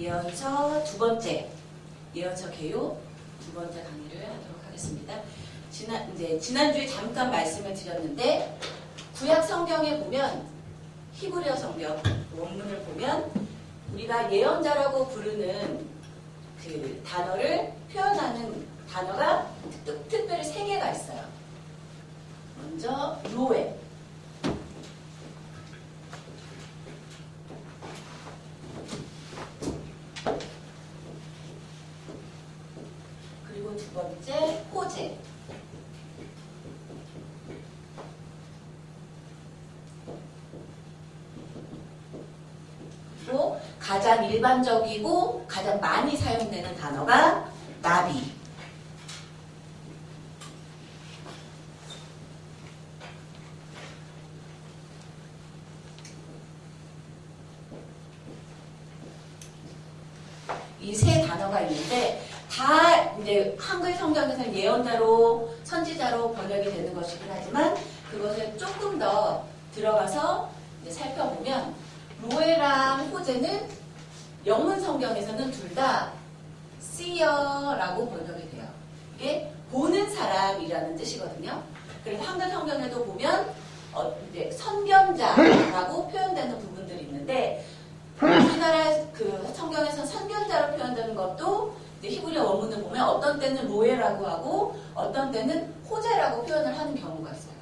예언서 두 번째, 예언서 개요 두 번째 강의를 하도록 하겠습니다. 지난주에 잠깐 말씀을 드렸는데, 구약 성경에 보면, 히브리어 성경 원문을 보면, 우리가 예언자라고 부르는 그 단어를 표현하는 단어가 특별히 세 개가 있어요. 먼저, 로에. 그리고 두 번째, 호재. 그리고 가장 일반적이고 가장 많이 사용되는 단어가 나비. 이 세 단어가 있는데, 다 이제 한글 성경에서는 예언자로, 선지자로 번역이 되는 것이긴 하지만, 그것을 조금 더 들어가서 이제 살펴보면, 로에랑 호재는 영문 성경에서는 둘 다 seer라고 번역이 돼요. 이게 보는 사람이라는 뜻이거든요. 그래서 한글 성경에도 보면 이제 선견자라고 표현되는 부분들이 있는데, 우리나라 그 성경에서는 선견자로 표현되는 것도 이제 히브리어 원문을 보면 어떤 때는 로에라고 하고 어떤 때는 호재라고 표현을 하는 경우가 있어요.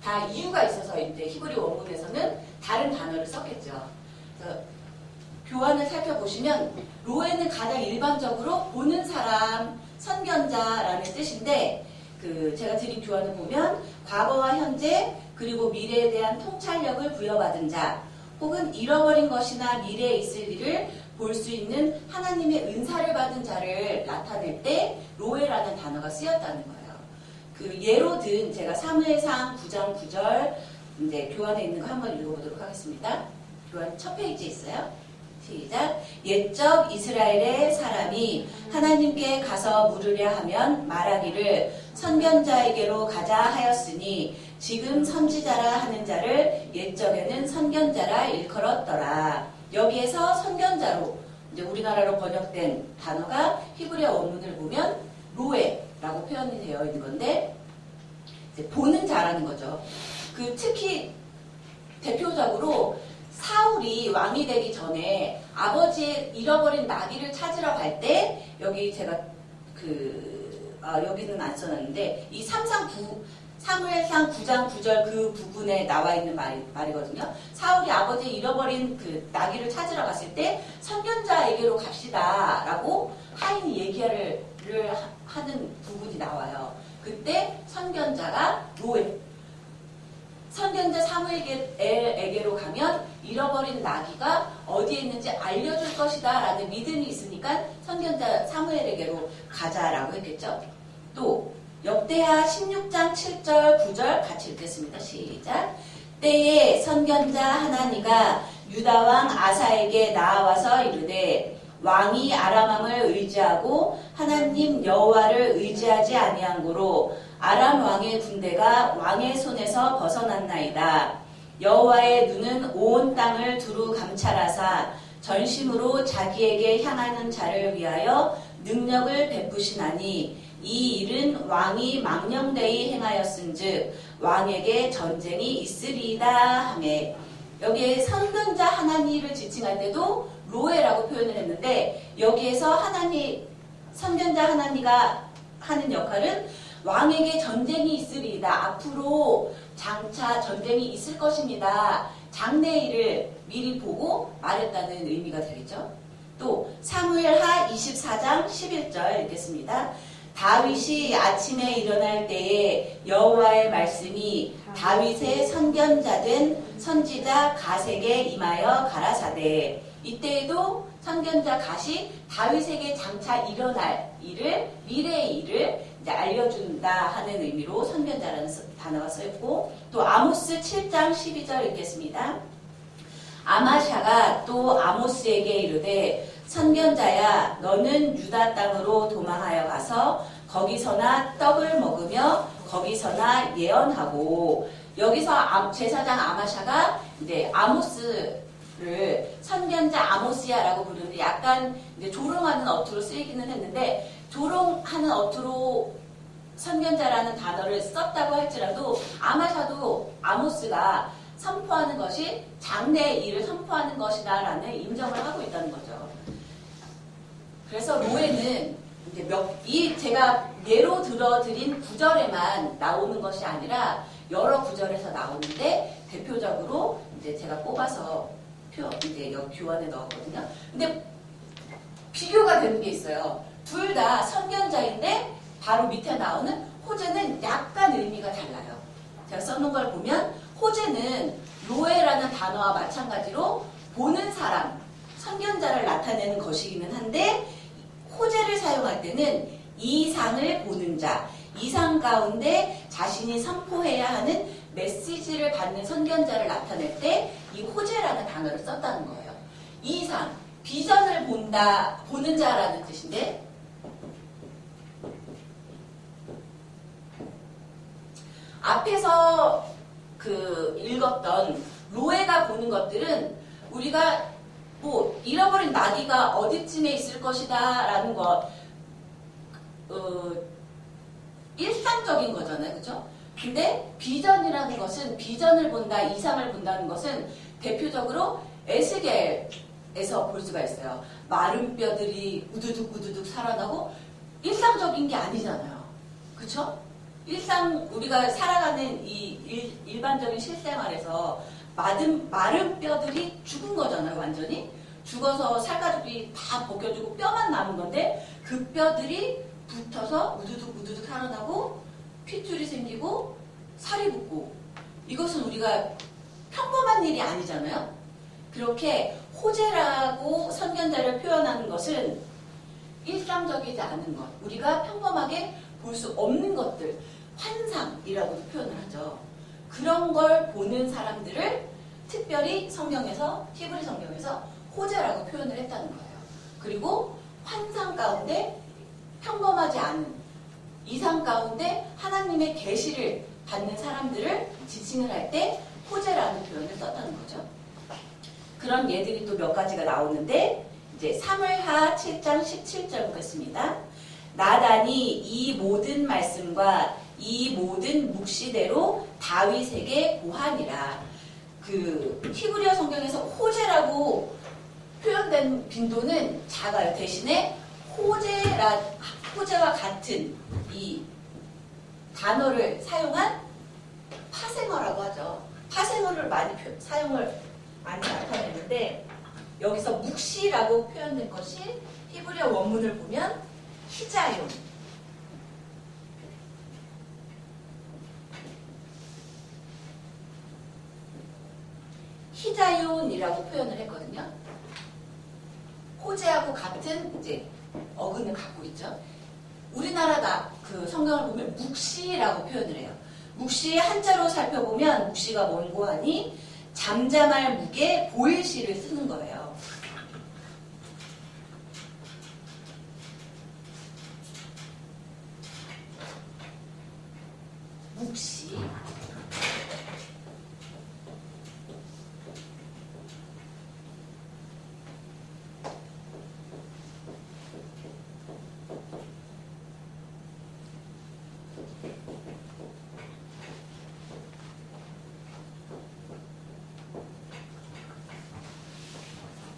다 이유가 있어서 이제 히브리 원문에서는 다른 단어를 썼겠죠. 그래서 교환을 살펴보시면 로에는 가장 일반적으로 보는 사람, 선견자라는 뜻인데, 제가 드린 교환을 보면 과거와 현재 그리고 미래에 대한 통찰력을 부여받은 자, 혹은 잃어버린 것이나 미래에 있을 일을 볼 수 있는 하나님의 은사를 받은 자를 나타낼 때 로에라는 단어가 쓰였다는 거예요. 예로 든 제가 사무엘상 9장 9절 이제 교환에 있는 거 한번 읽어보도록 하겠습니다. 교환 첫 페이지에 있어요. 시작. 옛적 이스라엘의 사람이 하나님께 가서 물으려 하면 말하기를 선견자에게로 가자 하였으니 지금 선지자라 하는 자를 옛적에는 선견자라 일컬었더라. 여기에서 선견자로 이제 우리나라로 번역된 단어가 히브리어 원문을 보면 로에라고 표현이 되어 있는 건데, 이제 보는 자라는 거죠. 특히 대표적으로 사울이 왕이 되기 전에 아버지의 잃어버린 나귀를 찾으러 갈 때, 여기 제가 여기는 안 써놨는데, 이 사무엘상 9장 9절 그 부분에 나와 있는 말이거든요. 사울이 아버지의 잃어버린 그 나귀를 찾으러 갔을 때 선견자에게로 갑시다 라고 하인이 얘기를 하는 부분이 나와요. 그때 선견자가 로에, 선견자 사무엘에게로 가면 잃어버린 나귀가 어디에 있는지 알려줄 것이다 라는 믿음이 있으니까 선견자 사무엘에게로 가자라고 했겠죠. 또 역대하 16장 7절 9절 같이 읽겠습니다. 시작. 때에 선견자 하나니가 유다왕 아사에게 나아와서 이르되 왕이 아람왕을 의지하고 하나님 여호와를 의지하지 아니한 고로 아람 왕의 군대가 왕의 손에서 벗어났나이다. 여호와의 눈은 온 땅을 두루 감찰하사 전심으로 자기에게 향하는 자를 위하여 능력을 베푸시나니 이 일은 왕이 망령되이 행하였은즉 왕에게 전쟁이 있으리이다 하매, 여기에 선견자 하나니를 지칭할 때도 로에라고 표현을 했는데, 여기에서 선견자 하나니가 하는 역할은 왕에게 전쟁이 있으리이다. 앞으로 장차 전쟁이 있을 것입니다. 장래일을 미리 보고 말했다는 의미가 되겠죠. 또 사무엘하 24장 11절 읽겠습니다. 다윗이 아침에 일어날 때에 여호와의 말씀이 다윗의 선견자 된 선지자 갓에게 임하여 가라사대. 이때에도 선견자 갓이 다윗에게 장차 일어날 일을, 미래의 일을 이제 알려준다 하는 의미로 선견자라는 단어가 쓰였고, 또 아모스 7장 12절 읽겠습니다. 아마샤가 또 아모스에게 이르되 선견자야, 너는 유다 땅으로 도망하여 가서 거기서나 떡을 먹으며 거기서나 예언하고. 여기서 제사장 아마샤가 이제 아모스를 선견자 아모스야라고 부르는데, 약간 이제 조롱하는 어투로 쓰이기는 했는데 조롱하는 어투로 선견자라는 단어를 썼다고 할지라도 아마 사도 아모스가 선포하는 것이 장래의 일을 선포하는 것이다라는 인정을 하고 있다는 거죠. 그래서 노예는 이제 제가 예로 들어드린 구절에만 나오는 것이 아니라 여러 구절에서 나오는데 대표적으로 이제 제가 뽑아서 이제 여기 교환에 넣었거든요. 근데 비교가 되는 게 있어요. 둘 다 선견자인데 바로 밑에 나오는 호재는 약간 의미가 달라요. 제가 써놓은 걸 보면 호재는 노예라는 단어와 마찬가지로 보는 사람, 선견자를 나타내는 것이기는 한데 호재를 사용할 때는 이상을 보는 자, 이상 가운데 자신이 선포해야 하는 메시지를 받는 선견자를 나타낼 때 이 호재라는 단어를 썼다는 거예요. 이상, 비전을 보는 자라는 뜻인데 앞에서 읽었던 노예가 보는 것들은 우리가 뭐 잃어버린 나귀가 어디쯤에 있을 것이다 라는 거 일상적인 거잖아요. 그렇죠? 근데 비전이라는 것은 비전을 본다, 이상을 본다는 것은 대표적으로 에스겔에서 볼 수가 있어요. 마른 뼈들이 우두둑 우두둑 살아나고 일상적인 게 아니잖아요. 그렇죠? 우리가 살아가는 이 일반적인 실생활에서 마른 뼈들이 죽은 거잖아요. 완전히 죽어서 살가죽이 다 벗겨지고 뼈만 남은 건데 그 뼈들이 붙어서 우두둑 우두둑 살아나고 핏줄이 생기고 살이 붙고 이것은 우리가 평범한 일이 아니잖아요. 그렇게 호재라고 선견자를 표현하는 것은 일상적이지 않은 것, 우리가 평범하게 볼 수 없는 것들, 환상이라고도 표현을 하죠. 그런 걸 보는 사람들을 특별히 히브리 성경에서 호재라고 표현을 했다는 거예요. 그리고 환상 가운데 평범하지 않은 이상 가운데 하나님의 계시를 받는 사람들을 지칭을 할 때 호재라는 표현을 썼다는 거죠. 그런 예들이 또 몇 가지가 나오는데 이제 사무엘하 7장 17절 보겠습니다. 나단이 이 모든 말씀과 이 모든 묵시대로 다윗에게 고하니라. 히브리어 성경에서 호재라고 표현된 빈도는 작아요. 대신에 호재와 같은 이 단어를 사용한 파생어라고 하죠. 파생어를 사용을 많이 나타내는데 여기서 묵시라고 표현된 것이 히브리어 원문을 보면 히자용, 히자용이라고 표현을 했거든요. 호재하고 같은 이제 어근을 갖고 있죠. 우리나라 성경을 보면 묵시라고 표현을 해요. 묵시의 한자로 살펴보면 묵시가 뭔고 하니 잠잠할 묵에 보일시를 쓰는 거예요. 묵시.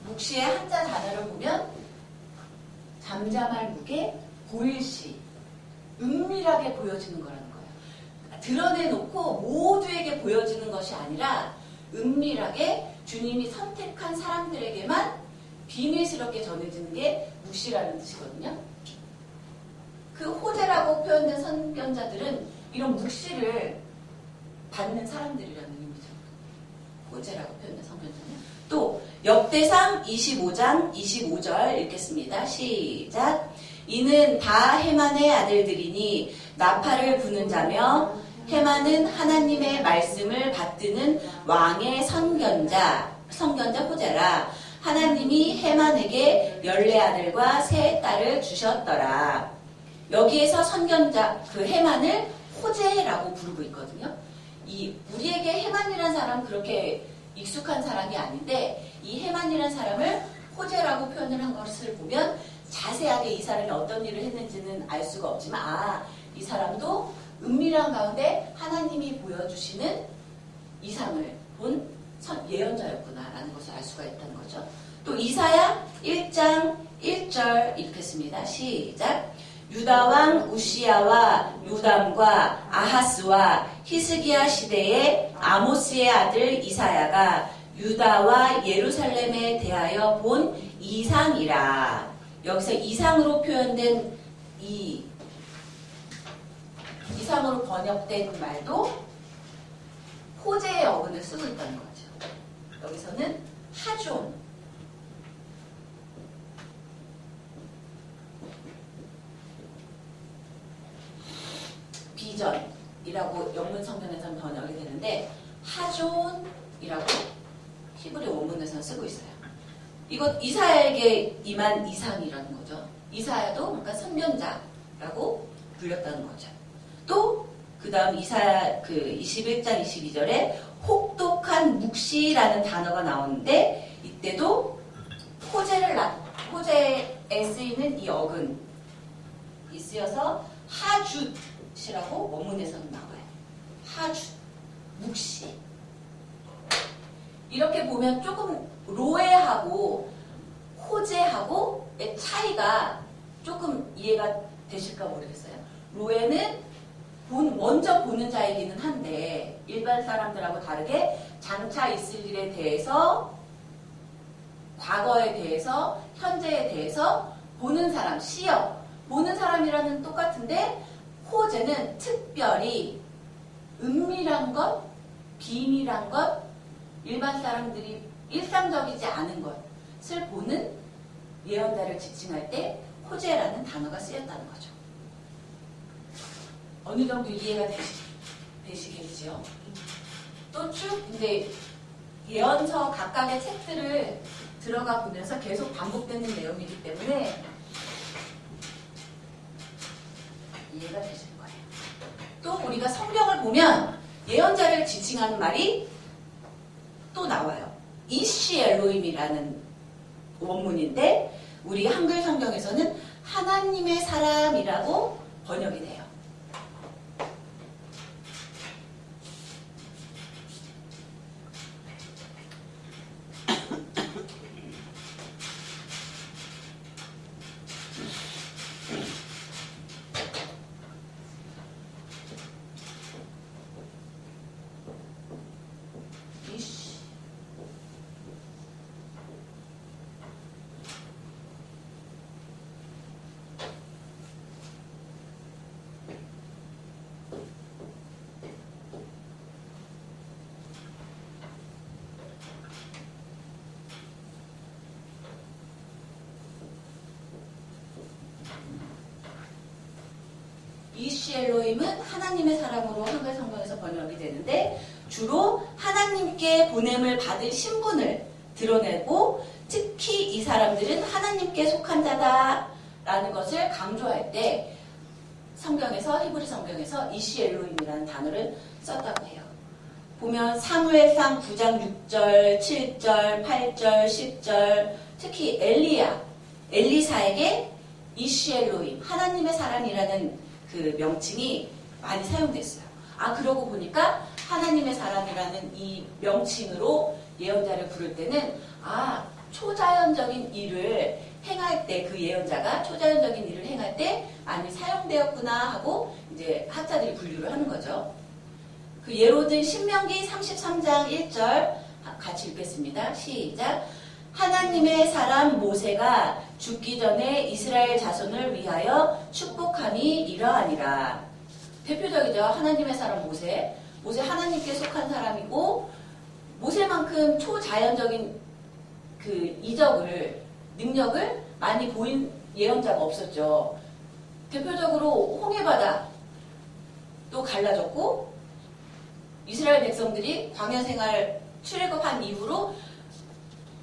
묵시의 한자 단어를 보면 잠잠할 묵에 보일시, 은밀하게 보여지는 거라는 거예요. 드러내놓고 모두에게 보여지는 것이 아니라 은밀하게 주님이 선택한 사람들에게만 비밀스럽게 전해지는 게 묵시라는 뜻이거든요. 그 호재라고 표현된 선견자들은 이런 묵시를 받는 사람들이라는 의미죠. 호재라고 표현된 선견자는. 또 역대상 25장 25절 읽겠습니다. 시작. 이는 다 헤만의 아들들이니 나팔을 부는 자며 헤만은 하나님의 말씀을 받드는 왕의 선견자 호재라. 하나님이 헤만에게 14아들과 3딸을 주셨더라. 여기에서 선견자 헤만을 호재라고 부르고 있거든요. 우리에게 헤만이라는 사람 그렇게 익숙한 사람이 아닌데 이 헤만이라는 사람을 호재라고 표현을 한 것을 보면 자세하게 이 사람이 어떤 일을 했는지는 알 수가 없지만 이 사람도 은밀한 가운데 하나님이 보여주시는 이상을 본 예언자였구나라는 것을 알 수가 있다는 거죠. 또 이사야 1장 1절 읽겠습니다. 시작. 유다 왕 우시야와 요담과 아하스와 히스기야 시대에 아모스의 아들 이사야가 유다와 예루살렘에 대하여 본 이상이라. 여기서 이상으로 표현된 이상으로 번역된 말도 호재의 어근을 쓰고 있다는 거죠. 여기서는 하존, 비전이라고 영문 성경에서는 번역이 되는데 하존이라고 히브리 원문에서는 쓰고 있어요. 이것 이사야에게 임한 이상이라는 거죠. 이사야도 그러니까 선면자라고 불렸다는 거죠. 또 그 다음 이사야 21장 22절에 혹독한 묵시라는 단어가 나오는데 이때도 호재에 쓰이는 이 어근이 쓰여서 하룻이라고 원문에서는 나와요. 하룻, 묵시. 이렇게 보면 조금 로에하고 호재하고의 차이가 조금 이해가 되실까 모르겠어요. 로에는 먼저 보는 자이기는 한데 일반 사람들하고 다르게 장차 있을 일에 대해서 과거에 대해서 현재에 대해서 보는 사람, 시역 보는 사람이라는 똑같은데 호재는 특별히 은밀한 것, 비밀한 것, 일반 사람들이 일상적이지 않은 것을 보는 예언자를 지칭할 때 호재라는 단어가 쓰였다는 거죠. 어느 정도 이해가 되시겠지요? 또 쭉 근데 예언서 각각의 책들을 들어가 보면서 계속 반복되는 내용이기 때문에 이해가 되실 거예요. 또 우리가 성경을 보면 예언자를 지칭하는 말이 또 나와요. 이시 엘로힘이라는 원문인데 우리 한글 성경에서는 하나님의 사람이라고 번역이 돼요. 이시 엘로힘은 하나님의 사람으로 한글 성경에서 번역이 되는데 주로 하나님께 보냄을 받을 신분을 드러내고 특히 이 사람들은 하나님께 속한 자다라는 것을 강조할 때 성경에서 히브리 성경에서 이시 엘로힘이라는 단어를 썼다고 해요. 보면 사무엘상 9장 6절, 7절, 8절, 10절 특히 엘리사에게 이시 엘로힘 하나님의 사람이라는 그 명칭이 많이 사용됐어요. 그러고 보니까 하나님의 사람이라는 이 명칭으로 예언자를 부를 때는 초자연적인 일을 행할 때 그 예언자가 초자연적인 일을 행할 때 많이 사용되었구나 하고 이제 학자들이 분류를 하는 거죠. 그 예로 든 신명기 33장 1절 같이 읽겠습니다. 시작. 하나님의 사람 모세가 죽기 전에 이스라엘 자손을 위하여 축복함이 이러하니라. 대표적이죠. 하나님의 사람 모세. 모세 하나님께 속한 사람이고 모세만큼 초자연적인 그 이적을 능력을 많이 보인 예언자가 없었죠. 대표적으로 홍해바다 또 갈라졌고 이스라엘 백성들이 광야 생활 출애굽한 이후로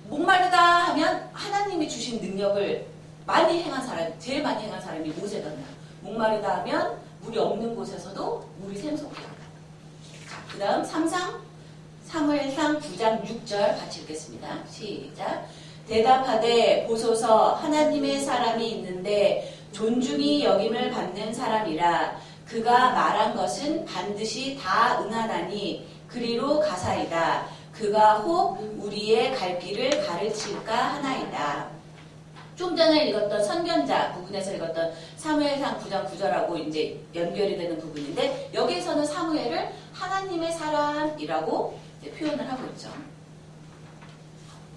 목마르다 하면 하나님이 주신 능력을 많이 행한 사람, 제일 많이 행한 사람이 모세거든요. 목마르다 하면 물이 없는 곳에서도 물이 샘솟게 한다. 그 다음 사무엘상 9장 6절 같이 읽겠습니다. 시작. 대답하되 보소서 하나님의 사람이 있는데 존중이 여김을 받는 사람이라. 그가 말한 것은 반드시 다 응하나니 그리로 가사이다. 그가 혹 우리의 갈 길을 가르칠까 하나이다. 좀 전에 읽었던 선견자 부분에서 읽었던 사무엘상 9장 9절하고 이제 연결이 되는 부분인데, 여기에서는 사무엘을 하나님의 사람이라고 표현을 하고 있죠.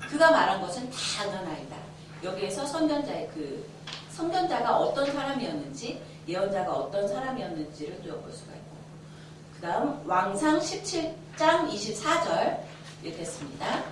그가 말한 것은 다 응하나이다. 여기에서 선견자가 어떤 사람이었는지, 예언자가 어떤 사람이었는지를 뚜어볼 수가 있고, 그 다음 왕상 17장 24절 읽겠습니다.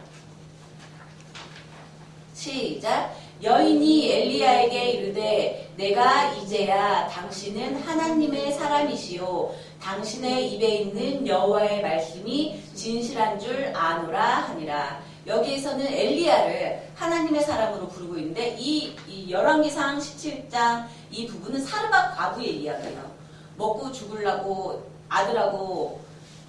시작. 여인이 엘리야에게 이르되 내가 이제야 당신은 하나님의 사람이시요 당신의 입에 있는 여호와의 말씀이 진실한 줄 아노라 하니라. 여기에서는 엘리야를 하나님의 사람으로 부르고 있는데, 이 열왕기상 17장 이 부분은 사르밧 과부의 이야기예요. 먹고 죽으려고 아들하고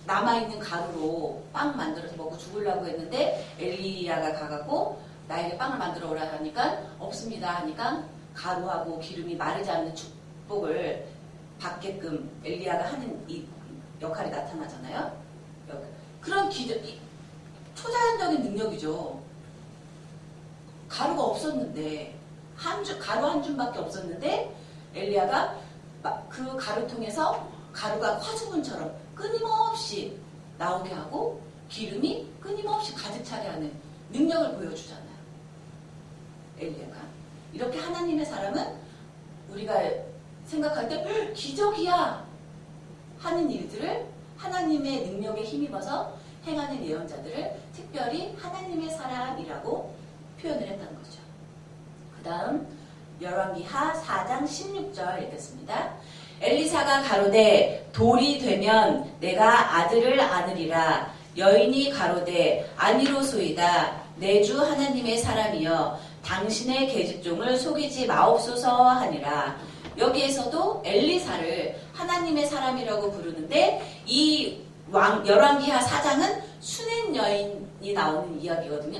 남아있는 가루로 빵 만들어서 먹고 죽으려고 했는데 엘리야가 가갖고 나에게 빵을 만들어 오라 하니까 없습니다 하니까 가루하고 기름이 마르지 않는 축복을 받게끔 엘리야가 하는 이 역할이 나타나잖아요. 그런 초자연적인 능력이죠. 가루가 없었는데 가루 한 줌밖에 없었는데 엘리야가 그 가루통에서 가루가 화수분처럼 끊임없이 나오게 하고 기름이 끊임없이 가득 차게 하는 능력을 보여주잖아요. 엘리야가. 이렇게 하나님의 사람은 우리가 생각할 때 기적이야 하는 일들을 하나님의 능력에 힘입어서 행하는 예언자들을 특별히 하나님의 사람이라고 표현을 했다는 거죠. 그 다음 열왕기하 4장 16절 읽겠습니다. 엘리사가 가로되 돌이 되면 내가 아들을 안으리라. 여인이 가로되 아니로소이다. 내 주 하나님의 사람이여 당신의 계집종을 속이지 마옵소서 하니라. 여기에서도 엘리사를 하나님의 사람이라고 부르는데, 이 열왕기하 4장은 수냄 여인이 나오는 이야기거든요.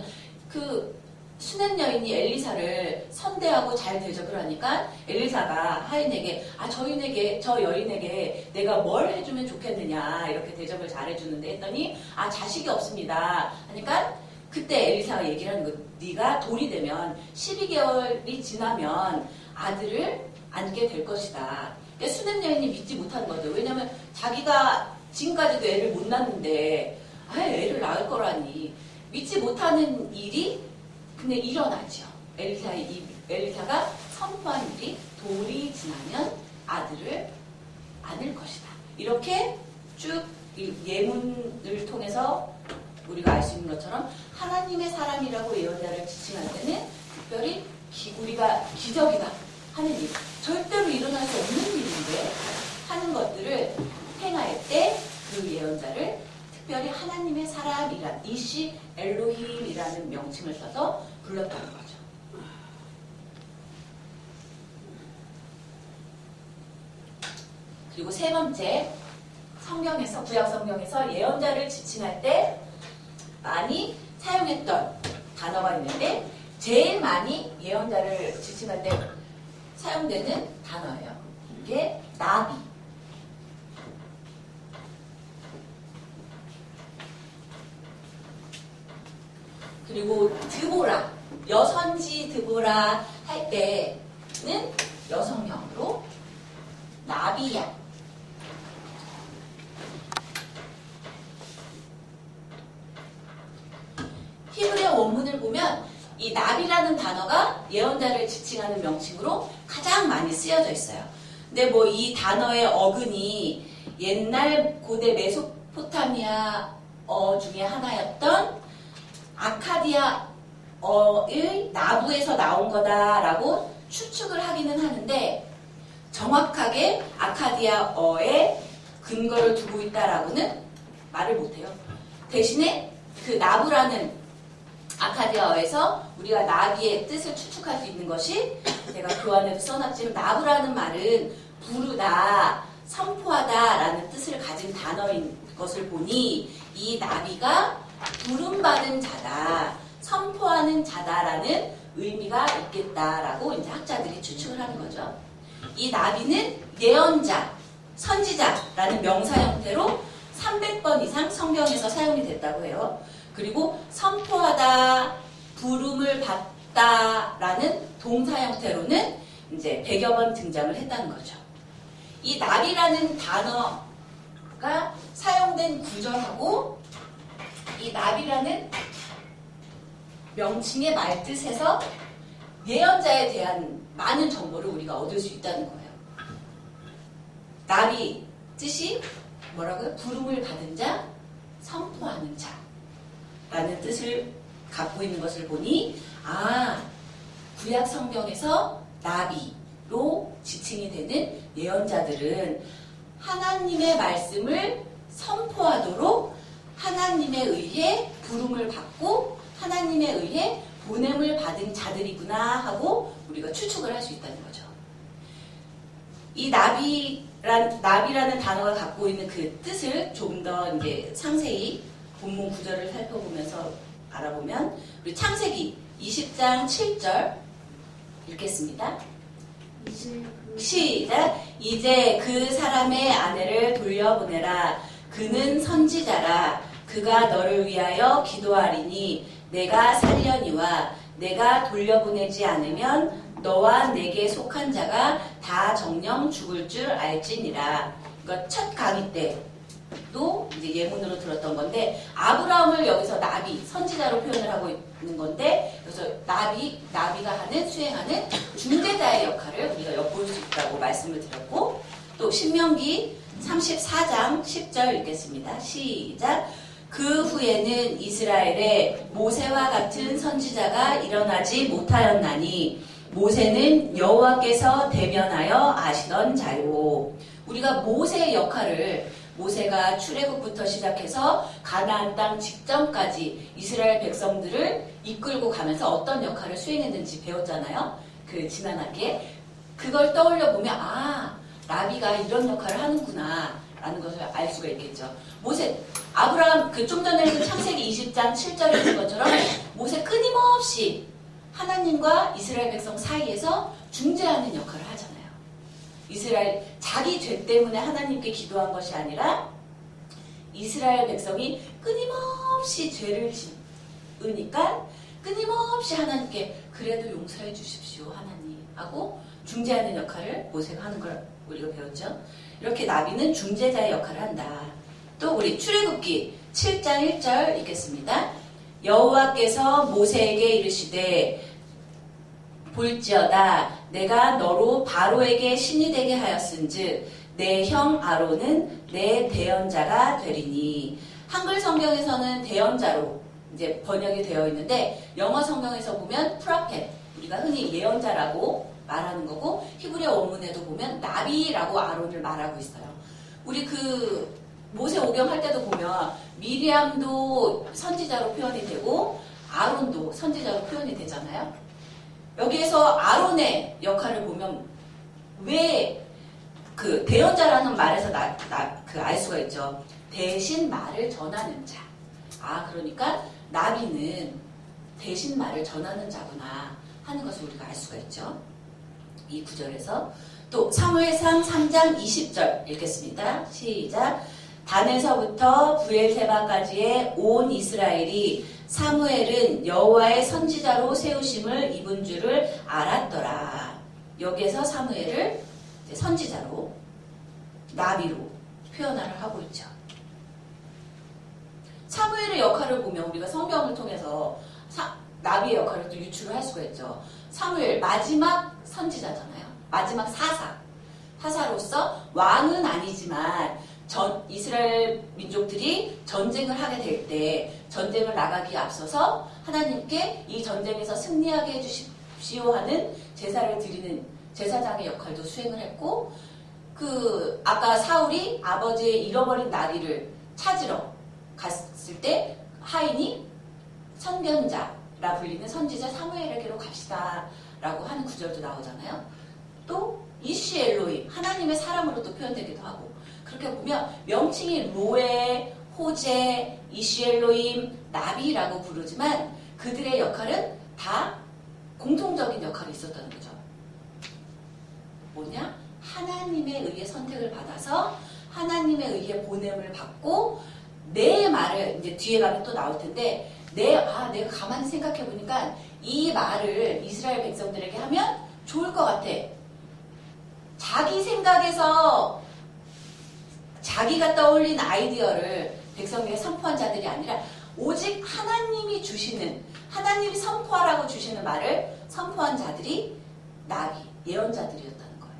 그 수냄 여인이 엘리사를 선대하고 잘 대접을 하니까 엘리사가 하인에게 저 여인에게 내가 뭘 해주면 좋겠느냐 이렇게 대접을 잘 해주는데 했더니 자식이 없습니다 하니까 그때 엘리사가 얘기를 하는 거, 네가 돌이 되면 12개월이 지나면 아들을 안게 될 것이다. 그러니까 수냄 여인이 믿지 못하는 거죠. 왜냐하면 자기가 지금까지도 애를 못 낳는데 애를 낳을 거라니 믿지 못하는 일이 근데 일어나죠. 엘리사가 선포한 일이 돌이 지나면 아들을 안을 것이다. 이렇게 쭉 예문을 통해서 우리가 알 수 있는 것처럼 하나님의 사람이라고 예언자를 지칭할 때는 특별히 우리가 기적이다 하는 일, 절대로 일어날 수 없는 일인데 하는 것들을 행할 때 그 예언자를 특별히 하나님의 사람이란 이시 엘로힘이라는 명칭을 써서 불렀다는 거죠. 그리고 세 번째, 구약 성경에서 예언자를 지칭할 때 많이 사용했던 단어가 있는데, 제일 많이 예언자를 지칭할 때 사용되는 단어예요. 이게 나비. 그리고 드보라, 여선지 드보라 할 때는 여성형으로 나비야. 히브리어 원문을 보면 이 나비라는 단어가 예언자를 지칭하는 명칭으로 가장 많이 쓰여져 있어요. 근데 뭐 이 단어의 어근이 옛날 고대 메소포타미아어 중에 하나였던 아카디아어의 나부에서 나온 거다라고 추측을 하기는 하는데, 정확하게 아카디아어에 근거를 두고 있다라고는 말을 못해요. 대신에 그 나부라는 아카디아어에서 우리가 나비의 뜻을 추측할 수 있는 것이, 제가 교환에도 써놨지만 나부라는 말은 부르다, 선포하다라는 뜻을 가진 단어인 것을 보니 이 나비가 부름받은 자다, 선포하는 자다라는 의미가 있겠다라고 이제 학자들이 추측을 하는 거죠. 이 나비는 예언자, 선지자라는 명사 형태로 300번 이상 성경에서 사용이 됐다고 해요. 그리고 선포하다, 부름을 받다라는 동사 형태로는 이제 100여 번 등장을 했다는 거죠. 이 나비라는 단어가 사용된 구절하고 이 나비라는 명칭의 말뜻에서 예언자에 대한 많은 정보를 우리가 얻을 수 있다는 거예요. 나비 뜻이 뭐라고요? 부름을 받은 자, 선포하는 자 라는 뜻을 갖고 있는 것을 보니 구약 성경에서 나비로 지칭이 되는 예언자들은 하나님의 말씀을 선포하도록 하나님에 의해 부름을 받고 하나님에 의해 보냄을 받은 자들이구나 하고 우리가 추측을 할 수 있다는 거죠. 이 나비라는 단어가 갖고 있는 그 뜻을 좀 더 이제 상세히 본문 구절을 살펴보면서 알아보면 우리 창세기 20장 7절 읽겠습니다. 시작. 이제 그 사람의 아내를 돌려보내라. 그는 선지자라. 그가 너를 위하여 기도하리니 내가 살려니와 내가 돌려보내지 않으면 너와 내게 속한 자가 다 정령 죽을 줄 알지니라. 이거 첫 강의 때도 이제 예문으로 들었던 건데 아브라함을 여기서 나비, 선지자로 표현을 하고 있는 건데 그래서 나비가 수행하는 중재자의 역할을 우리가 엿볼 수 있다고 말씀을 드렸고 또 신명기 34장 10절 읽겠습니다. 시작. 그 후에는 이스라엘에 모세와 같은 선지자가 일어나지 못하였나니 모세는 여호와께서 대면하여 아시던 자요. 우리가 모세의 역할을 모세가 출애굽부터 시작해서 가나안 땅 직전까지 이스라엘 백성들을 이끌고 가면서 어떤 역할을 수행했는지 배웠잖아요. 그 지난 학기에 그걸 떠올려 보면 나비가 이런 역할을 하는구나 라는 것을 알 수가 있겠죠. 모세, 아브라함 좀 전에 그 창세기 20장 7절에 있는 것처럼 모세 끊임없이 하나님과 이스라엘 백성 사이에서 중재하는 역할을 하잖아요. 이스라엘 자기 죄 때문에 하나님께 기도한 것이 아니라 이스라엘 백성이 끊임없이 죄를 지으니까 끊임없이 하나님께 그래도 용서해 주십시오 하나님 하고 중재하는 역할을 모세가 하는 걸 우리가 배웠죠. 이렇게 나비는 중재자의 역할을 한다. 또 우리 출애굽기 7장 1절 읽겠습니다. 여호와께서 모세에게 이르시되 볼지어다 내가 너로 바로에게 신이 되게 하였은즉 내 형 아론은 내 대언자가 되리니. 한글 성경에서는 대언자로 이제 번역이 되어 있는데 영어 성경에서 보면 프로펫, 우리가 흔히 예언자라고 말하는 거고 히브리어 원문에도 보면 나비라고 아론을 말하고 있어요. 우리 모세 오경 할 때도 보면 미리암도 선지자로 표현이 되고 아론도 선지자로 표현이 되잖아요. 여기에서 아론의 역할을 보면 왜 그 대언자라는 말에서 알 수가 있죠. 대신 말을 전하는 자. 그러니까 나비는 대신 말을 전하는 자구나 하는 것을 우리가 알 수가 있죠. 이 구절에서 또 사무엘상 3장 20절 읽겠습니다. 시작. 단에서부터 브엘세바까지의 온 이스라엘이 사무엘은 여호와의 선지자로 세우심을 입은 줄을 알았더라. 여기에서 사무엘을 선지자로 나비로 표현을 하고 있죠. 사무엘의 역할을 보면 우리가 성경을 통해서 나비의 역할을 또 유추를 할 수가 있죠. 사무엘 마지막 선지자잖아요. 마지막 사사로서 왕은 아니지만 이스라엘 민족들이 전쟁을 하게 될 때 전쟁을 나가기에 앞서서 하나님께 이 전쟁에서 승리하게 해주십시오 하는 제사를 드리는 제사장의 역할도 수행을 했고 아까 사울이 아버지의 잃어버린 나비를 찾으러 갔을 때 하인이 선견자라 불리는 선지자 사무엘에게로 갑시다 라고 하는 구절도 나오잖아요. 또 이시 엘로임 하나님의 사람으로 또 표현되기도 하고 그렇게 보면 명칭이 로에, 호제, 이시 엘로임, 나비라고 부르지만 그들의 역할은 다 공통적인 역할이 있었다는 거죠. 뭐냐? 하나님에 의해 선택을 받아서 하나님에 의해 보냄을 받고 내 말을 이제 뒤에 가면 또 나올 텐데 내가 가만히 생각해 보니까 이 말을 이스라엘 백성들에게 하면 좋을 것 같아. 자기 생각에서 자기가 떠올린 아이디어를 백성에게 선포한 자들이 아니라 오직 하나님이 주시는, 하나님이 선포하라고 주시는 말을 선포한 자들이 나비, 예언자들이었다는 거예요.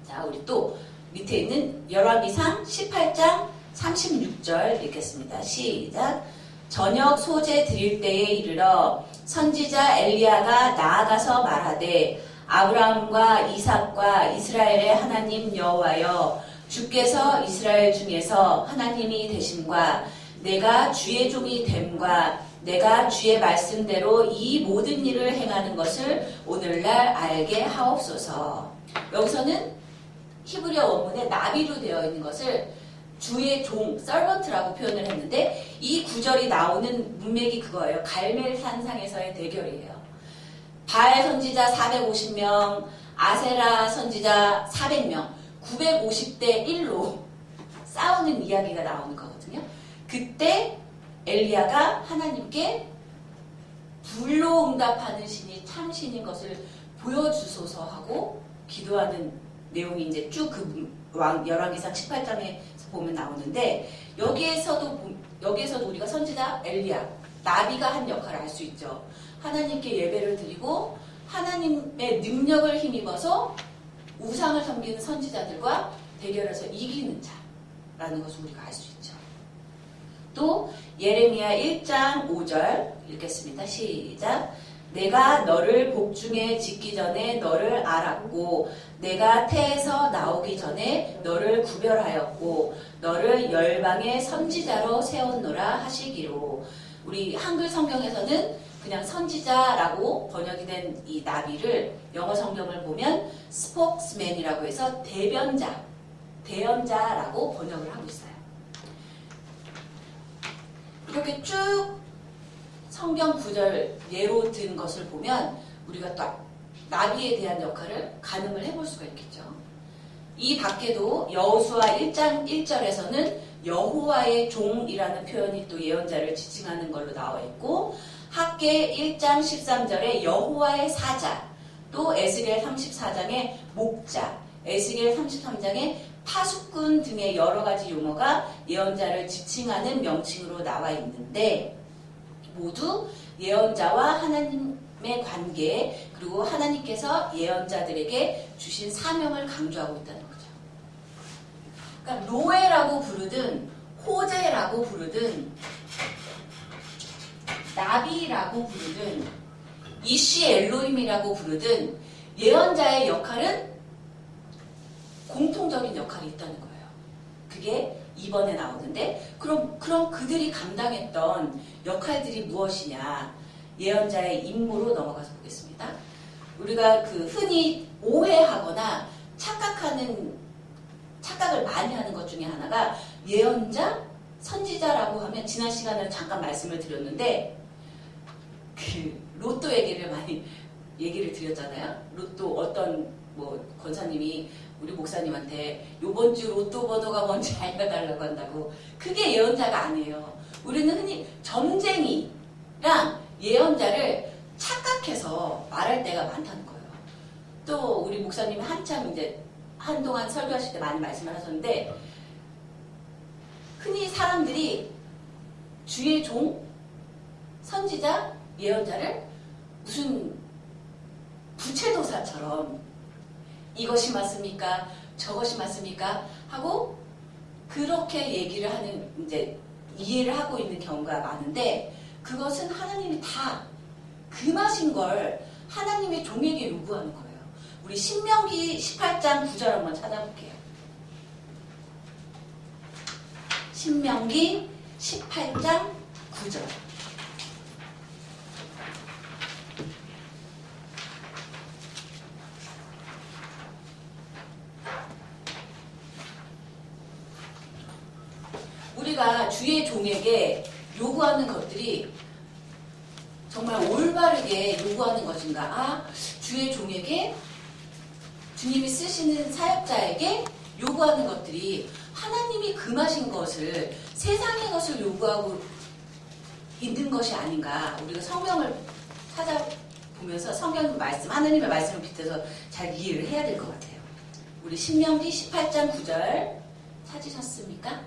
자, 우리 또 밑에 있는 열왕기상 18장 36절 읽겠습니다. 시작. 저녁 소재 드릴 때에 이르러 선지자 엘리야가 나아가서 말하되 아브라함과 이삭과 이스라엘의 하나님 여호와여, 주께서 이스라엘 중에서 하나님이 되심과 내가 주의 종이 됨과 내가 주의 말씀대로 이 모든 일을 행하는 것을 오늘날 알게 하옵소서. 여기서는 히브리어 원문에 나비로 되어 있는 것을 주의 종, 서번트라고 표현을 했는데 이 구절이 나오는 문맥이 그거예요. 갈멜산상에서의 대결이에요. 바알 선지자 450명, 아세라 선지자 400명, 950대 1로 싸우는 이야기가 나오는 거거든요. 그때 엘리야가 하나님께 불로 응답하는 신이 참신인 것을 보여주소서 하고 기도하는 내용이 이제 쭉 그 열왕기상 18장에서 보면 나오는데 여기에서도 우리가 선지자 엘리야, 나비가 한 역할을 알 수 있죠. 하나님께 예배를 드리고 하나님의 능력을 힘입어서 우상을 섬기는 선지자들과 대결해서 이기는 자라는 것을 우리가 알 수 있죠. 또 예레미야 1장 5절 읽겠습니다. 시작. 내가 너를 복중에 짓기 전에 너를 알았고 내가 태에서 나오기 전에 너를 구별하였고 너를 열방의 선지자로 세웠노라 하시기로. 우리 한글 성경에서는 그냥 선지자라고 번역이 된 이 나비를 영어 성경을 보면 스포크스맨이라고 해서 대언자라고 번역을 하고 있어요. 이렇게 쭉 성경 구절 예로 든 것을 보면 우리가 또 나비에 대한 역할을 가늠을 해볼 수가 있겠죠. 이 밖에도 여호수아 1장 1절에서는 여호와의 종이라는 표현이 또 예언자를 지칭하는 걸로 나와 있고, 학개 1장 13절에 여호와의 사자, 또 에스겔 34장의 목자, 에스겔 33장에 파수꾼 등의 여러 가지 용어가 예언자를 지칭하는 명칭으로 나와 있는데 모두 예언자와 하나님의 관계, 그리고 하나님께서 예언자들에게 주신 사명을 강조하고 있다는 거죠. 그러니까 로에라고 부르든 호제라고 부르든 나비라고 부르든 이시 엘로힘이라고 부르든 예언자의 역할은 공통적인 역할이 있다는 거예요. 그게 이번에 나오는데 그럼 그들이 감당했던 역할들이 무엇이냐? 예언자의 임무로 넘어가서 보겠습니다. 우리가 흔히 오해하거나 착각을 많이 하는 것 중에 하나가 예언자, 선지자라고 하면 지난 시간에 잠깐 말씀을 드렸는데 로또 얘기를 많이 얘기를 드렸잖아요. 로또 어떤 권사님이 우리 목사님한테 요번 주 로또 번호가 뭔지 알려달라고 한다고. 그게 예언자가 아니에요. 우리는 흔히 점쟁이랑 예언자를 착각해서 말할 때가 많다는 거예요. 또 우리 목사님이 한동안 설교하실 때 많이 말씀을 하셨는데 흔히 사람들이 주의 종, 선지자, 예언자를 무슨 부채도사처럼 이것이 맞습니까? 저것이 맞습니까? 하고 그렇게 얘기를 하는 이해를 하고 있는 경우가 많은데 그것은 하나님이 다 금하신 걸 하나님의 종에게 요구하는 거예요. 우리 신명기 18장 9절 한번 찾아볼게요. 신명기 18장 9절. 우리가 주의 종에게 요구하는 것들이 정말 올바르게 요구하는 것인가? 아, 주의 종에게, 주님이 쓰시는 사역자에게 요구하는 것들이 하나님이 금하신 것을, 세상의 것을 요구하고 있는 것이 아닌가. 우리가 성경을 찾아보면서 성경 말씀, 하나님의 말씀을 빗대서 잘 이해를 해야 될 것 같아요. 우리 신명기 18장 9절 찾으셨습니까?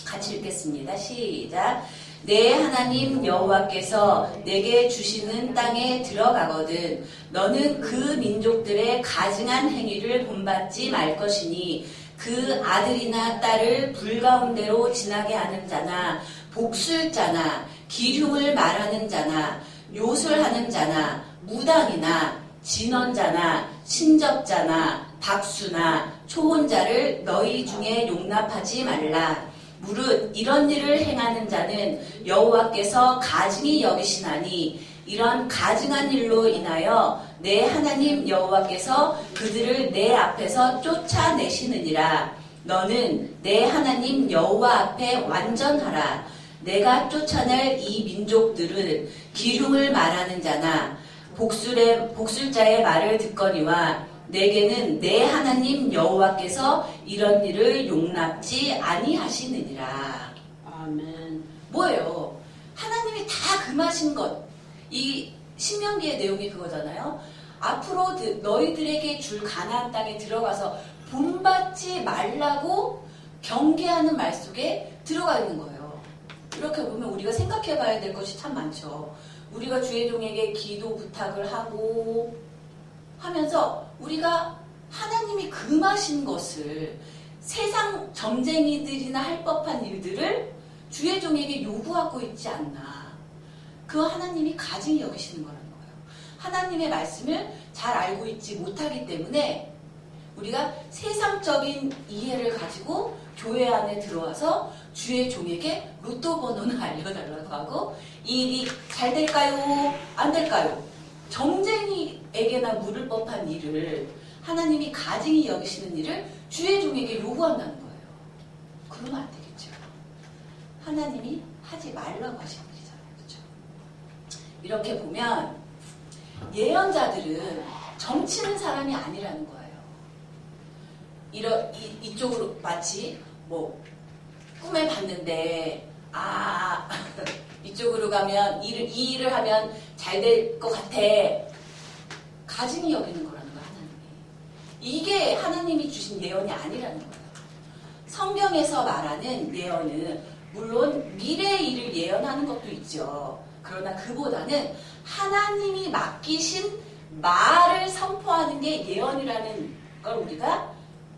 같이 읽겠습니다. 시작. 내 하나님 여호와께서 내게 주시는 땅에 들어가거든 너는 그 민족들의 가증한 행위를 본받지 말 것이니 그 아들이나 딸을 불 가운데로 지나게 하는 자나 복술자나 기흉을 말하는 자나 요술하는 자나 무당이나 진언자나 신접자나 박수나 초혼자를 너희 중에 용납하지 말라. 무릇 이런 일을 행하는 자는 여호와께서 가증히 여기시나니 이런 가증한 일로 인하여 내 하나님 여호와께서 그들을 내 앞에서 쫓아내시느니라. 너는 내 하나님 여호와 앞에 완전하라. 내가 쫓아낼 이 민족들은 기흉을 말하는 자나 복술자의 말을 듣거니와 내게는 내 하나님 여호와께서 이런 일을 용납지 아니하시느니라. 아멘. 뭐예요? 하나님이 다 금하신 것. 이 신명기의 내용이 그거잖아요. 앞으로 너희들에게 줄 가나안 땅에 들어가서 본받지 말라고 경계하는 말 속에 들어가 있는 거예요. 이렇게 보면 우리가 생각해 봐야 될 것이 참 많죠. 우리가 주의 종에게 기도 부탁을 하고 하면서 우리가 하나님이 금하신 것을 세상 점쟁이들이나 할 법한 일들을 주의 종에게 요구하고 있지 않나. 그 하나님이 가증히 여기시는 거라는 거예요. 하나님의 말씀을 잘 알고 있지 못하기 때문에 우리가 세상적인 이해를 가지고 교회 안에 들어와서 주의 종에게 로또 번호는 알려달라고 하고 이 일이 잘 될까요? 안 될까요? 정쟁이에게나 물을 법한 일을 하나님이 가증히 여기시는 일을 주의 종에게 요구한다는 거예요. 그러면 안 되겠죠. 하나님이 하지 말라고 하신 일이잖아요. 그렇죠? 이렇게 보면 예언자들은 점치는 사람이 아니라는 거예요. 이쪽으로 마치 뭐 꿈에 봤는데 이쪽으로 가면 이 일을 하면 잘 될 것 같아. 가증히 여기는 거라는 거야, 하나님이. 이게 하나님이 주신 예언이 아니라는 거예요. 성경에서 말하는 예언은 물론 미래의 일을 예언하는 것도 있죠. 그러나 그보다는 하나님이 맡기신 말을 선포하는 게 예언이라는 걸 우리가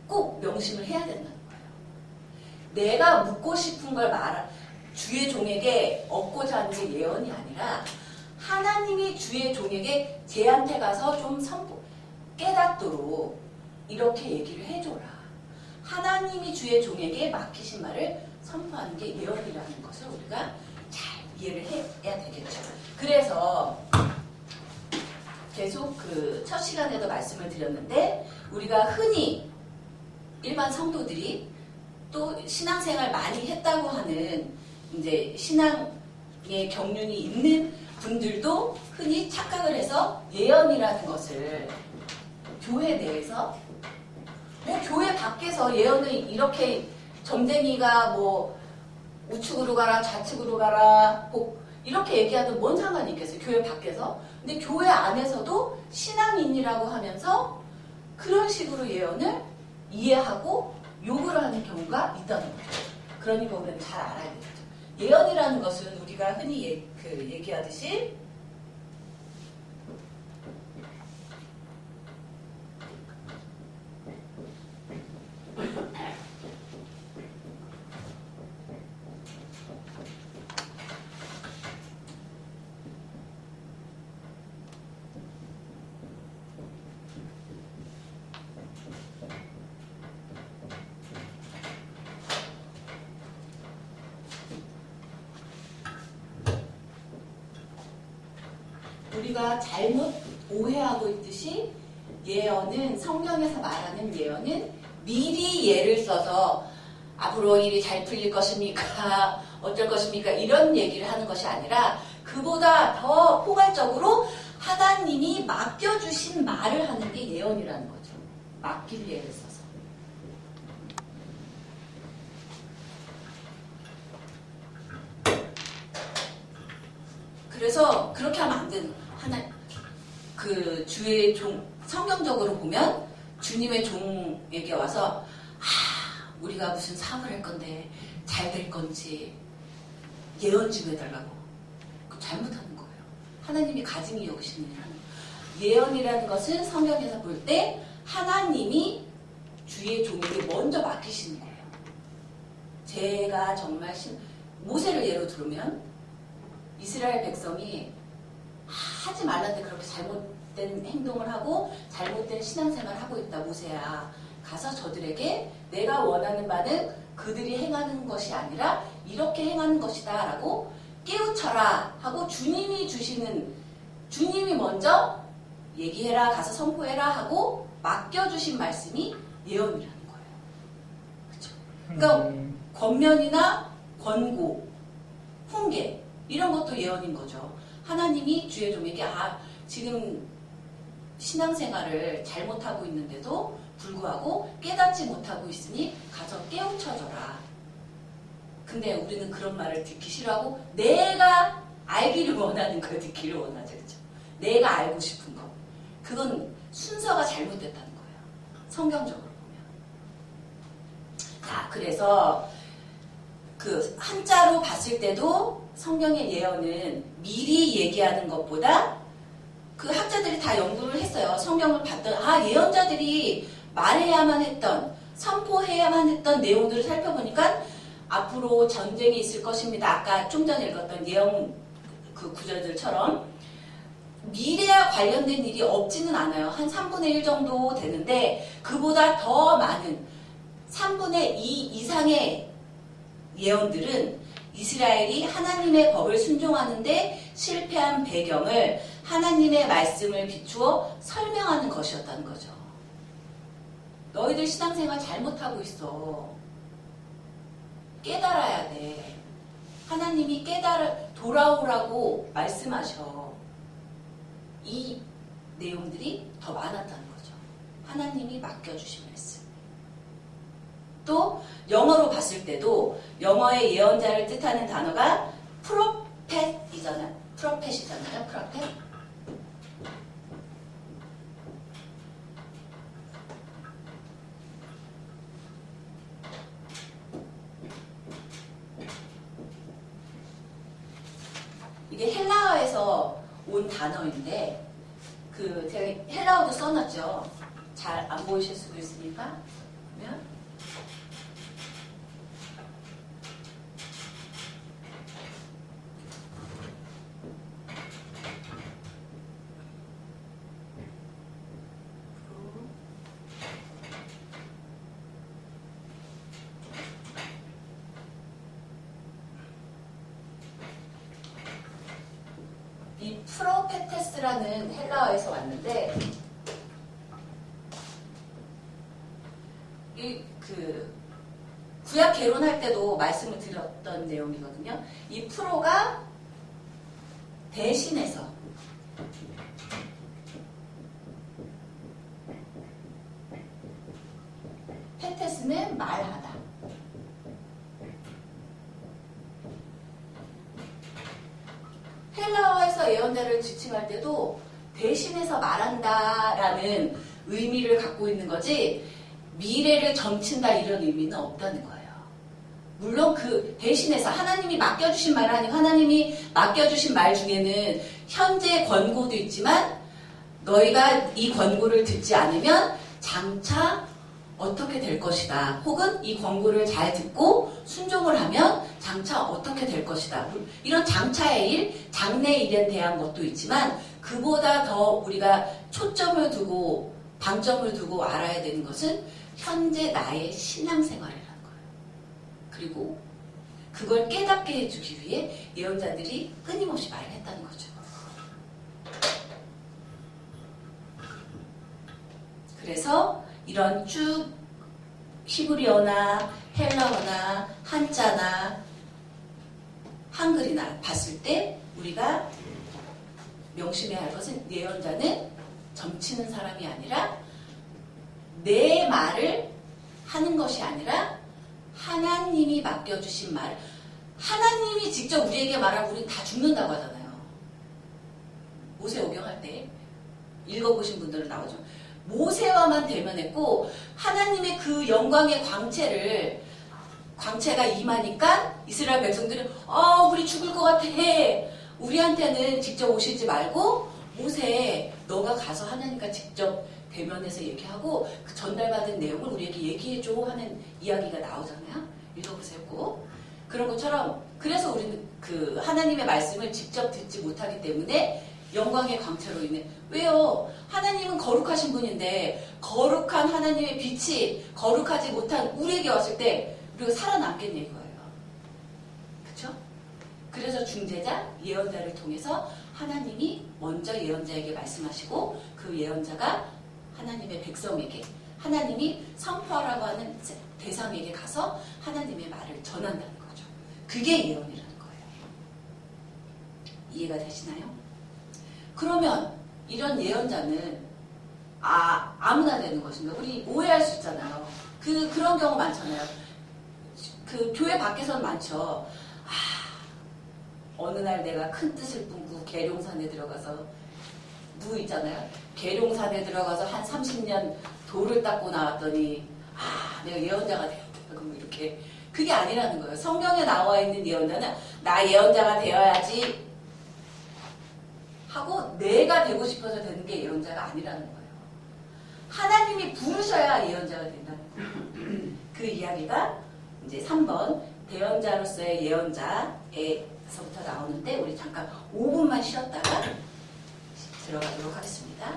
꼭 명심을 해야 된다는 거예요. 내가 묻고 싶은 걸 주의 종에게 얻고자 하는 게 예언이 아니라 하나님이 주의 종에게 쟤한테 가서 좀 깨닫도록 이렇게 얘기를 해줘라. 하나님이 주의 종에게 맡기신 말을 선포하는 게 예언이라는 것을 우리가 잘 이해를 해야 되겠죠. 그래서 계속 그 첫 시간에도 말씀을 드렸는데 우리가 흔히 일반 성도들이 또 신앙생활 많이 했다고 하는 이제 신앙의 경륜이 있는 분들도 흔히 착각을 해서 예언이라는 것을 교회 내에서 교회 밖에서 예언을 이렇게 점쟁이가 뭐 우측으로 가라 좌측으로 가라 이렇게 얘기하면 뭔 상관이 있겠어요. 교회 밖에서. 근데 교회 안에서도 신앙인이라고 하면서 그런 식으로 예언을 이해하고 요구를 하는 경우가 있다는 거죠. 그러니까 우리는 잘 알아야 되겠죠. 예언이라는 것은 우리가 흔히 얘기하듯이 우리가 잘못 오해하고 있듯이 예언은 성경에서 말하는 예언은 미리 예를 써서 앞으로 일이 잘 풀릴 것입니까? 어쩔 것입니까? 이런 얘기를 하는 것이 아니라 그보다 더 포괄적으로 하나님이 맡겨주신 말을 하는 게 예언이라는 거죠. 맡길 예를 써서. 그래서 그렇게 하면 안 되는 거예요. 그 주의 종, 성경적으로 보면 주님의 종에게 와서 우리가 무슨 사업을 할 건데 잘 될 건지 예언 좀 해달라고. 그 잘못하는 거예요. 하나님이 가증히 여기시는 일 하는 거예요. 예언이라는 것은 성경에서 볼 때 하나님이 주의 종에게 먼저 맡기시는 거예요. 제가 정말 모세를 예로 들으면 이스라엘 백성이 하지 말라는데 그렇게 잘못된 행동을 하고 잘못된 신앙생활을 하고 있다. 모세야, 가서 저들에게 내가 원하는 바는 그들이 행하는 것이 아니라 이렇게 행하는 것이다 라고 깨우쳐라 하고 주님이 먼저 얘기해라, 가서 선포해라 하고 맡겨주신 말씀이 예언이라는 거예요. 그렇죠? 그러니까 권면이나 권고, 훈계 이런 것도 예언인 거죠. 하나님이 주의 종에게 지금 신앙생활을 잘못하고 있는데도 불구하고 깨닫지 못하고 있으니 가서 깨우쳐줘라. 근데 우리는 그런 말을 듣기 싫어하고 내가 알기를 원하는 걸 듣기를 원하죠. 그렇죠? 내가 알고 싶은 거. 그건 순서가 잘못됐다는 거예요. 성경적으로 보면. 자, 그래서 그 한자로 봤을 때도 성경의 예언은 미리 얘기하는 것보다 그 학자들이 다 연구를 했어요. 성경을 봤던 예언자들이 말해야만 했던, 선포해야만 했던 내용들을 살펴보니까 앞으로 전쟁이 있을 것입니다. 아까 좀 전에 읽었던 예언 그 구절들처럼 미래와 관련된 일이 없지는 않아요. 한 3분의 1 정도 되는데 그보다 더 많은 3분의 2 이상의 예언들은 이스라엘이 하나님의 법을 순종하는데 실패한 배경을 하나님의 말씀을 비추어 설명하는 것이었다는 거죠. 너희들 신앙생활 잘못하고 있어. 깨달아야 돼. 하나님이 돌아오라고 말씀하셔. 이 내용들이 더 많았다는 거죠. 하나님이 맡겨주신 말씀. 또 영어로 봤을 때도 영어의 예언자를 뜻하는 단어가 프로펫이잖아요. 프로펫이잖아요. 프로펫. 이게 헬라어에서 온 단어인데 제가 헬라어도 써놨죠. 잘 안 보이실 수도 있으니까. 그러면 이 프로페테스라는 헬라어에서 왔는데 구약 개론할 때도 말씀을 드렸던 내용이거든요. 이 프로가 대신해서 페테스는 말하다. 헬라어에서 예언자를 지칭할 때도 대신해서 말한다라는 의미를 갖고 있는 거지 미래를 점친다 이런 의미는 없다는 거예요. 물론 그 대신해서 하나님이 맡겨주신 말 아니고 하나님이 맡겨주신 말 중에는 현재 권고도 있지만 너희가 이 권고를 듣지 않으면 장차 어떻게 될 것이다. 혹은 이 권고를 잘 듣고 순종을 하면 장차 어떻게 될 것이다. 이런 장차의 일, 장래의 일에 대한 것도 있지만 그보다 더 우리가 초점을 두고 방점을 두고 알아야 되는 것은 현재 나의 신앙생활이라는 거예요. 그리고 그걸 깨닫게 해주기 위해 예언자들이 끊임없이 말을 했다는 거죠. 그래서 이런 쭉 히브리어나 헬라어나 한자나 한글이나 봤을 때 우리가 명심해야 할 것은 예언자는 점치는 사람이 아니라 내 말을 하는 것이 아니라 하나님이 맡겨주신 말, 하나님이 직접 우리에게 말하면 우리는 다 죽는다고 하잖아요. 모세오경 할 때 읽어보신 분들은 나오죠. 모세와만 대면했고 하나님의 그 영광의 광채가 임하니까 이스라엘 백성들은 우리 죽을 것 같아. 우리한테는 직접 오시지 말고 모세 너가 가서 하나님과 직접 대면해서 얘기하고 그 전달받은 내용을 우리에게 얘기해줘 하는 이야기가 나오잖아요. 읽어보세요. 꼭. 그런 것처럼 그래서 우리는 그 하나님의 말씀을 직접 듣지 못하기 때문에 영광의 광채로 인해 왜요? 하나님은 거룩하신 분인데 거룩한 하나님의 빛이 거룩하지 못한 우리에게 왔을 때 우리가 살아남겠냐 이거예요. 그렇죠? 그래서 중재자, 예언자를 통해서 하나님이 먼저 예언자에게 말씀하시고 그 예언자가 하나님의 백성에게 하나님이 선포하라고 하는 대상에게 가서 하나님의 말을 전한다는 거죠. 그게 예언이라는 거예요. 이해가 되시나요? 그러면 이런 예언자는 아무나 되는 것인가? 우리 오해할 수 있잖아요. 그런 경우 많잖아요. 그 교회 밖에서는 많죠. 어느 날 내가 큰 뜻을 품고 계룡산에 들어가서 누구 있잖아요. 계룡산에 들어가서 한 30년 돌을 닦고 나왔더니 내가 예언자가 되었다고 뭐 이렇게 그게 아니라는 거예요. 성경에 나와 있는 예언자는 나 예언자가 되어야지 하고 내가 되고 싶어서 되는 게 예언자가 아니라는 거예요. 하나님이 부르셔야 예언자가 된다는 거예요. 그 이야기가 이제 3번 대언자로서의 예언자에서부터 나오는데 우리 잠깐 5분만 쉬었다가 들어가도록 하겠습니다.